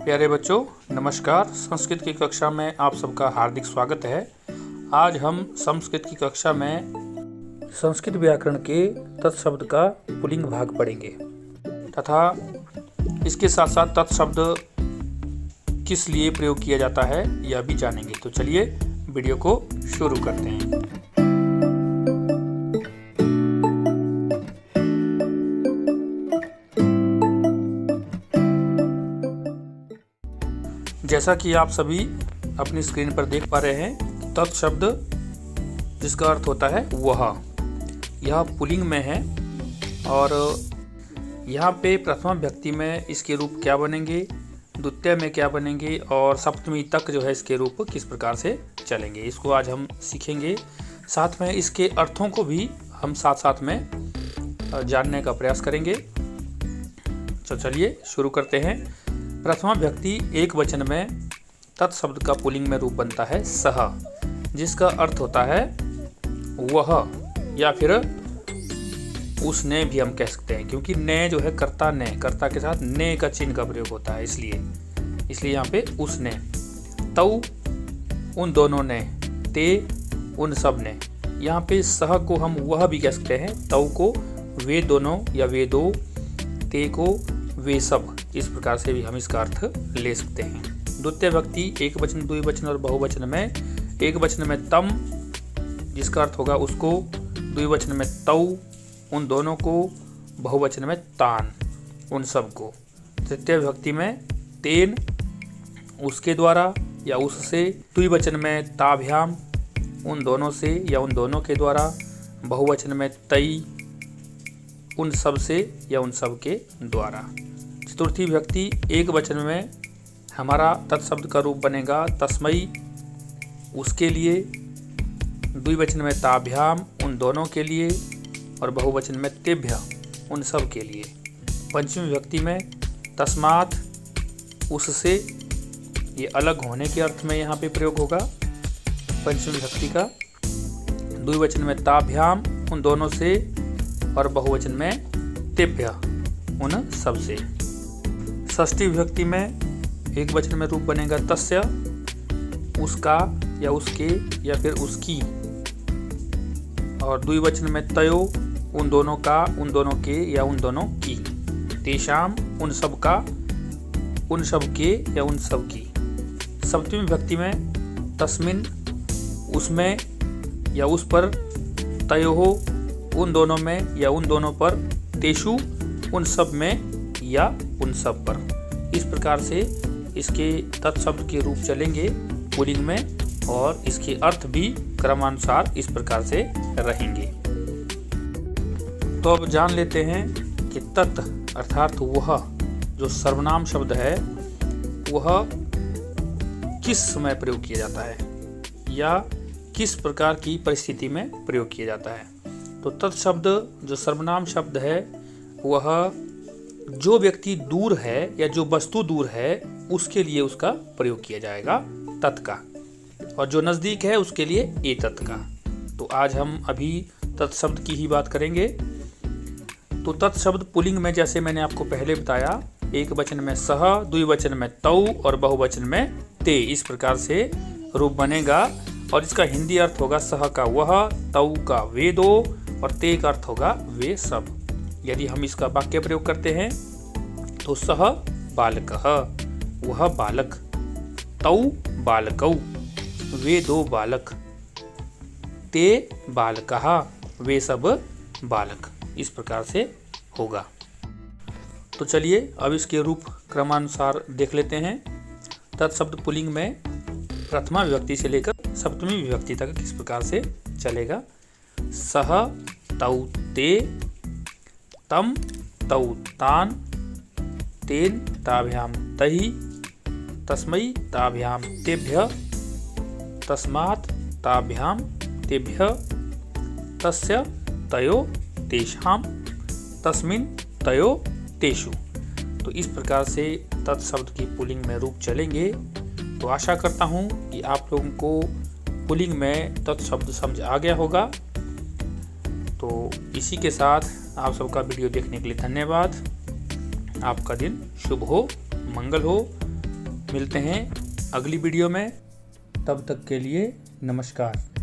प्यारे बच्चों, नमस्कार। संस्कृत की कक्षा में आप सबका हार्दिक स्वागत है। आज हम संस्कृत की कक्षा में संस्कृत व्याकरण के तत्शब्द का पुल्लिंग भाग पढ़ेंगे तथा इसके साथ साथ तत्शब्द किस लिए प्रयोग किया जाता है यह भी जानेंगे। तो चलिए वीडियो को शुरू करते हैं। जैसा कि आप सभी अपनी स्क्रीन पर देख पा रहे हैं, तत्शब्द जिसका अर्थ होता है वह, यह पुल्लिंग में है और यहाँ पे प्रथमा विभक्ति में इसके रूप क्या बनेंगे, द्वितीय में क्या बनेंगे और सप्तमी तक जो है इसके रूप किस प्रकार से चलेंगे, इसको आज हम सीखेंगे। साथ में इसके अर्थों को भी हम साथ साथ में जानने का प्रयास करेंगे। तो चलिए शुरू करते हैं। प्रथमा विभक्ति एक वचन में तत्शब्द का पुल्लिंग में रूप बनता है सह, जिसका अर्थ होता है वह या फिर उसने भी हम कह सकते हैं, क्योंकि ने जो है कर्ता, ने कर्ता के साथ ने का चिन्ह का प्रयोग होता है, इसलिए यहाँ पे उसने। तौ उन दोनों ने, ते उन सब ने। यहाँ पे सह को हम वह भी कह सकते हैं, तौ को वे दोनों या वे दो, ते को वे सब, इस प्रकार से भी हम इसका अर्थ ले सकते हैं। द्वितीय विभक्ति एक वचन, द्विवचन और बहुवचन में एक वचन में तम, जिसका अर्थ होगा उसको, द्विवचन में तौ उन दोनों को, बहुवचन में तान उन सब को। तृतीय विभक्ति में तेन उसके द्वारा या उससे, द्विवचन में ताभ्याम उन दोनों से या उन दोनों के द्वारा, बहुवचन में तई उन सब से या उन सब के द्वारा। चतुर्थी विभक्ति एक वचन में हमारा तत्शब्द का रूप बनेगा तस्मै उसके लिए, द्विवचन में ताभ्याम उन दोनों के लिए और बहुवचन में तेभ्य उन सब के लिए। पंचमी विभक्ति में तस्मात् उससे, ये अलग होने के अर्थ में यहाँ पे प्रयोग होगा पंचमी विभक्ति का। द्विवचन में ताभ्याम उन दोनों से और बहुवचन में तेभ्य उन सब से। षष्ठी विभक्ति में एक वचन में रूप बनेगा तस्य उसका या उसके या फिर उसकी, और द्विवचन में तयो उन दोनों का, उन दोनों के या उन दोनों की। तेषाम उन सब का, उन सब के या उन सब की। सप्तमी विभक्ति में तस्मिन उसमें या उस पर, तयोहो उन दोनों में या उन दोनों पर, तेषु उन सब में या उन सब पर। इस प्रकार से इसके तत्शब्द के रूप चलेंगे पुल्लिंग में और इसके अर्थ भी क्रमानुसार इस प्रकार से रहेंगे। तो अब जान लेते हैं कि तत् अर्थात वह जो सर्वनाम शब्द है वह किस समय प्रयोग किया जाता है या किस प्रकार की परिस्थिति में प्रयोग किया जाता है। तो तत्शब्द जो सर्वनाम शब्द है वह जो व्यक्ति दूर है या जो वस्तु दूर है उसके लिए उसका प्रयोग किया जाएगा तत् का, और जो नज़दीक है उसके लिए एतत् का। तो आज हम अभी तत्शब्द की ही बात करेंगे। तो तत्शब्द पुल्लिंग में जैसे मैंने आपको पहले बताया, एक वचन में सह, द्विवचन में तौ और बहुवचन में ते, इस प्रकार से रूप बनेगा। और इसका हिंदी अर्थ होगा सह का वह, तौ का वे दो और ते का अर्थ होगा वे सब। यदि हम इसका वाक्य प्रयोग करते हैं तो सह बालकः वह बालक, तौ बालकौ वे दो बालक, ते बालकः वे सब बालक, इस प्रकार से होगा। तो चलिए अब इसके रूप क्रमानुसार देख लेते हैं। तत्शब्द पुल्लिंग में प्रथमा विभक्ति से लेकर सप्तमी विभक्ति तक किस प्रकार से चलेगा। सह तौ ते, तम तौ तान, तेन ताभ्याम तहि, तस्मै ताभ्याम तेभ्य, तस्मात् ताभ्याम तेभ्य, तस्य तयो तेषाम, तस्मिन् तयो तेषु। तो इस प्रकार से तत्शब्द की पुल्लिंग में रूप चलेंगे। तो आशा करता हूँ कि आप लोगों को पुल्लिंग में तत्शब्द समझ आ गया होगा। तो इसी के साथ आप सबका वीडियो देखने के लिए धन्यवाद। आपका दिन शुभ हो, मंगल हो। मिलते हैं अगली वीडियो में, तब तक के लिए नमस्कार।